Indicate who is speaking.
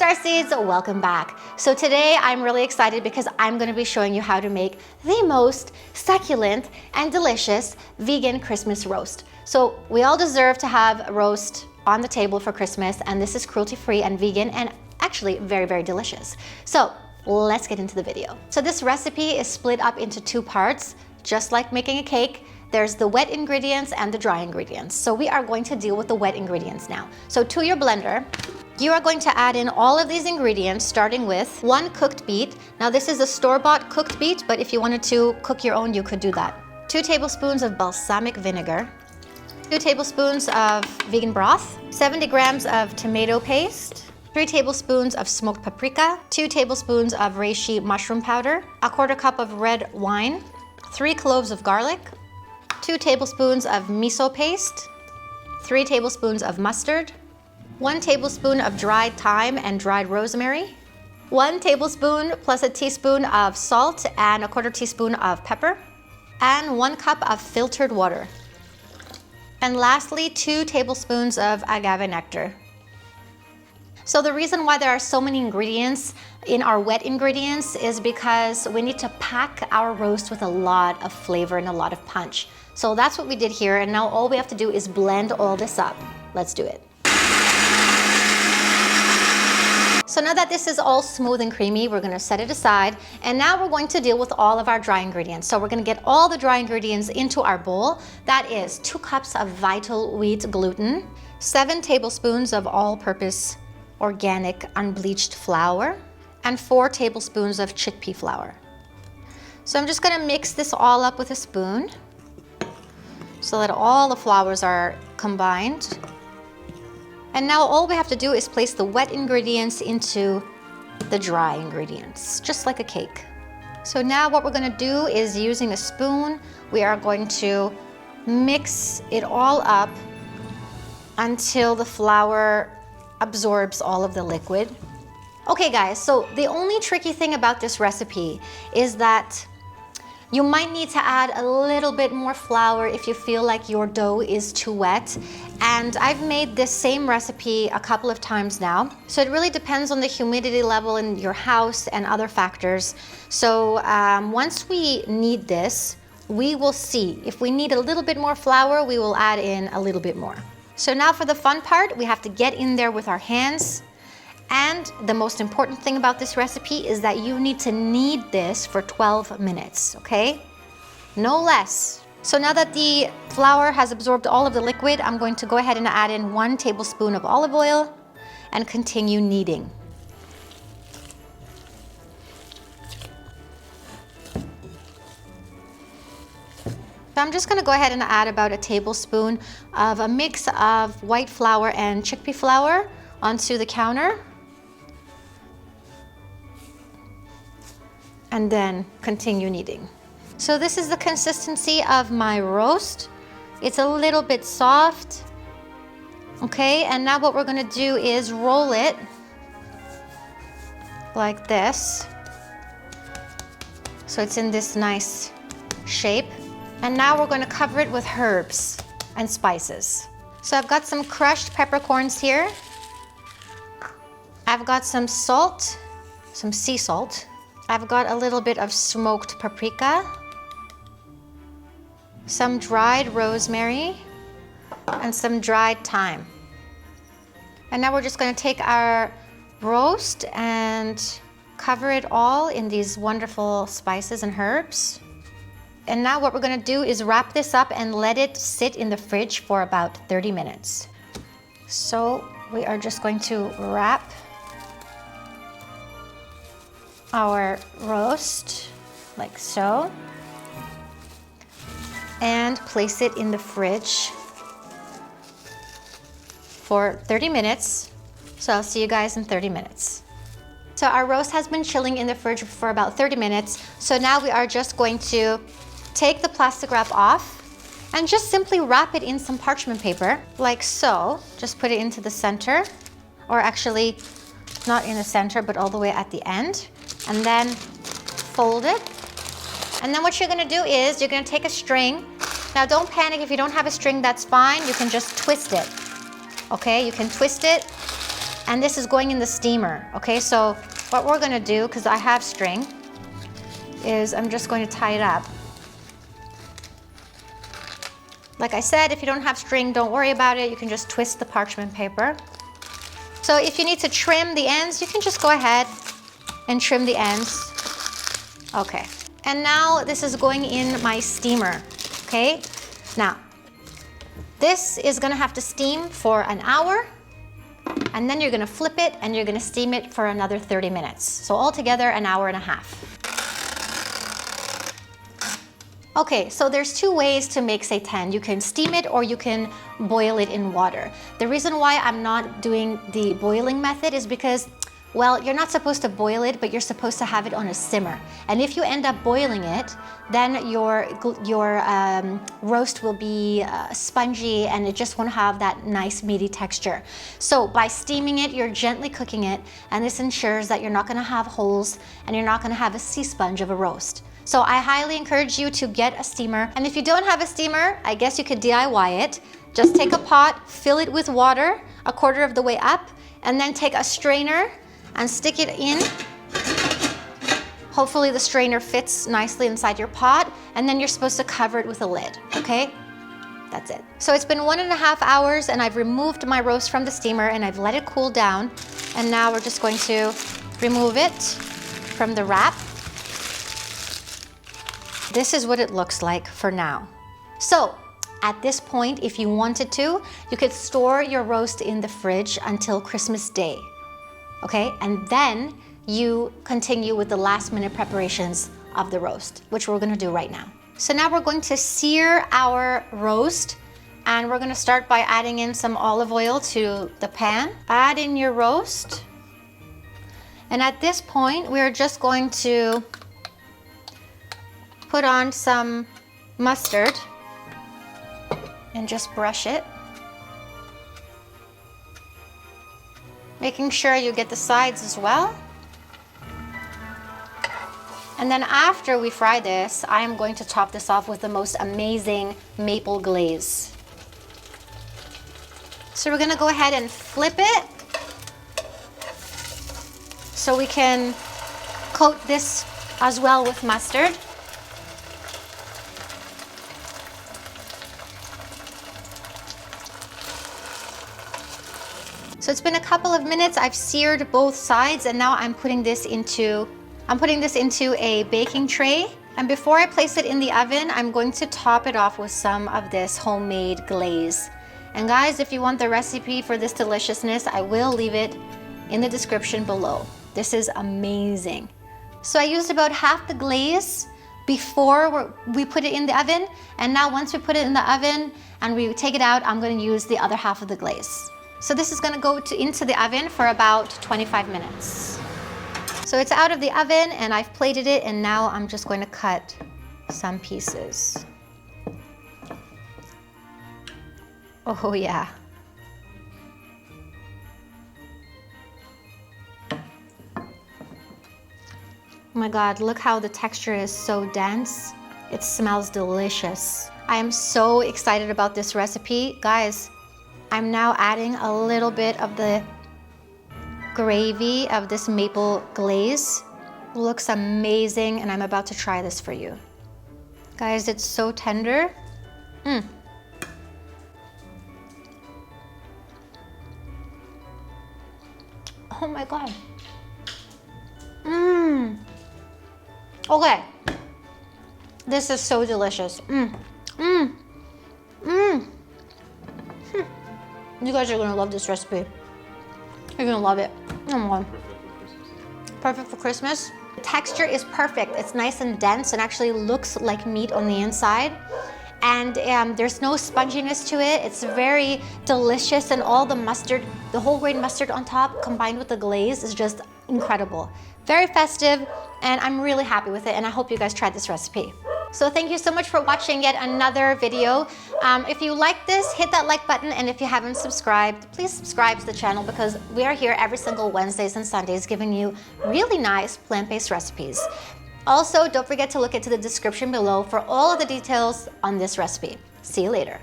Speaker 1: Starseeds, welcome back. So today I'm really excited because I'm going to be showing you how to make the most succulent and delicious vegan Christmas roast. So we all deserve to have a roast on the table for Christmas, and this is cruelty-free and vegan and actually very, very delicious. So let's get into the video. So this recipe is split up into two parts, just like making a cake. There's the wet ingredients and the dry ingredients. So we are going to deal with the wet ingredients now. So to your blender, you are going to add in all of these ingredients, starting with 1 cooked beet. Now this is a store-bought cooked beet, but if you wanted to cook your own, you could do that. 2 tablespoons of balsamic vinegar, 2 tablespoons of vegan broth, 70 grams of tomato paste, 3 tablespoons of smoked paprika, 2 tablespoons of reishi mushroom powder, 1/4 cup of red wine, 3 cloves of garlic, 2 tablespoons of miso paste, 3 tablespoons of mustard, 1 tablespoon of dried thyme and dried rosemary, 1 tablespoon plus a teaspoon of salt and 1/4 teaspoon of pepper, and 1 cup of filtered water. And lastly, 2 tablespoons of agave nectar. So the reason why there are so many ingredients in our wet ingredients is because we need to pack our roast with a lot of flavor and a lot of punch. So that's what we did here, and now all we have to do is blend all this up. Let's do it. So now that this is all smooth and creamy, we're gonna set it aside, and now we're going to deal with all of our dry ingredients. So we're gonna get all the dry ingredients into our bowl. That is 2 cups of vital wheat gluten, 7 tablespoons of all-purpose organic unbleached flour, and 4 tablespoons of chickpea flour. So I'm just gonna mix this all up with a spoon so that all the flours are combined. And now all we have to do is place the wet ingredients into the dry ingredients, just like a cake. So now what we're gonna do is, using a spoon, we are going to mix it all up until the flour absorbs all of the liquid. Okay guys, so the only tricky thing about this recipe is that you might need to add a little bit more flour if you feel like your dough is too wet. And I've made this same recipe a couple of times now. So it really depends on the humidity level in your house and other factors. So once we knead this, we will see. If we need a little bit more flour, we will add in a little bit more. So now for the fun part, we have to get in there with our hands. And the most important thing about this recipe is that you need to knead this for 12 minutes, okay? No less. So now that the flour has absorbed all of the liquid, I'm going to go ahead and add in 1 tablespoon of olive oil and continue kneading. So I'm just gonna go ahead and add about 1 tablespoon of a mix of white flour and chickpea flour onto the counter. And then continue kneading. So this is the consistency of my roast. It's a little bit soft. Okay, and now what we're gonna do is roll it like this. So it's in this nice shape. And now we're gonna cover it with herbs and spices. So I've got some crushed peppercorns here. I've got some salt, some sea salt. I've got a little bit of smoked paprika, some dried rosemary, and some dried thyme. And now we're just going to take our roast and cover it all in these wonderful spices and herbs. And now what we're going to do is wrap this up and let it sit in the fridge for about 30 minutes. So we are just going to wrap our roast like so and place it in the fridge for 30 minutes. So I'll see you guys in 30 minutes. So our roast has been chilling in the fridge for about 30 minutes. So now we are just going to take the plastic wrap off and just simply wrap it in some parchment paper like so. Just put it into the center, or actually not in the center, but all the way at the end. And then fold it. And then what you're gonna do is you're gonna take a string. Now don't panic if you don't have a string, that's fine. You can just twist it. Okay, you can twist it and this is going in the steamer, okay? So what we're gonna do, because I have string, is I'm just going to tie it up. Like I said, if you don't have string, don't worry about it. You can just twist the parchment paper. So if you need to trim the ends, you can just go ahead and trim the ends. Okay. And now this is going in my steamer, okay? Now, this is gonna have to steam for an hour, and then you're gonna flip it and you're gonna steam it for another 30 minutes. So altogether, an hour and a half. Okay, so there's two ways to make seitan. You can steam it or you can boil it in water. The reason why I'm not doing the boiling method is because, well, you're not supposed to boil it, but you're supposed to have it on a simmer. And if you end up boiling it, then your roast will be spongy and it just won't have that nice meaty texture. So by steaming it, you're gently cooking it, and this ensures that you're not gonna have holes and you're not gonna have a sea sponge of a roast. So I highly encourage you to get a steamer. And if you don't have a steamer, I guess you could DIY it. Just take a pot, fill it with water, a quarter of the way up, and then take a strainer and stick it in. Hopefully the strainer fits nicely inside your pot, and then you're supposed to cover it with a lid, okay? That's it. So it's been 1.5 hours and I've removed my roast from the steamer and I've let it cool down. And now we're just going to remove it from the wrap. This is what it looks like for now. So at this point, if you wanted to, you could store your roast in the fridge until Christmas Day, okay? And then you continue with the last minute preparations of the roast, which we're gonna do right now. So now we're going to sear our roast, and we're gonna start by adding in some olive oil to the pan. Add in your roast. And at this point, we're just going to put on some mustard and just brush it. Making sure you get the sides as well. And then after we fry this, I am going to top this off with the most amazing maple glaze. So we're gonna go ahead and flip it so we can coat this as well with mustard. So it's been a couple of minutes. I've seared both sides, and now I'm putting this into a baking tray. And before I place it in the oven, I'm going to top it off with some of this homemade glaze. And guys, if you want the recipe for this deliciousness, I will leave it in the description below. This is amazing. So I used about half the glaze before we put it in the oven. And now once we put it in the oven and we take it out, I'm going to use the other half of the glaze. So this is going to go into the oven for about 25 minutes. So it's out of the oven and I've plated it, and now I'm just going to cut some pieces. Oh yeah. Oh my God, look how the texture is so dense. It smells delicious. I am so excited about this recipe. Guys, I'm now adding a little bit of the gravy of this maple glaze. Looks amazing, and I'm about to try this for you. Guys, it's so tender. Oh my God. Okay. This is so delicious. You guys are gonna love this recipe. You're gonna love it. Oh my God. Perfect for Christmas. The texture is perfect. It's nice and dense and actually looks like meat on the inside. And there's no sponginess to it. It's very delicious, and all the mustard, the whole grain mustard on top combined with the glaze is just incredible. Very festive, and I'm really happy with it, and I hope you guys tried this recipe. So thank you so much for watching yet another video. If you like this, hit that like button, and if you haven't subscribed, please subscribe to the channel, because we are here every single Wednesdays and Sundays giving you really nice plant-based recipes. Also, don't forget to look into the description below for all of the details on this recipe. See you later.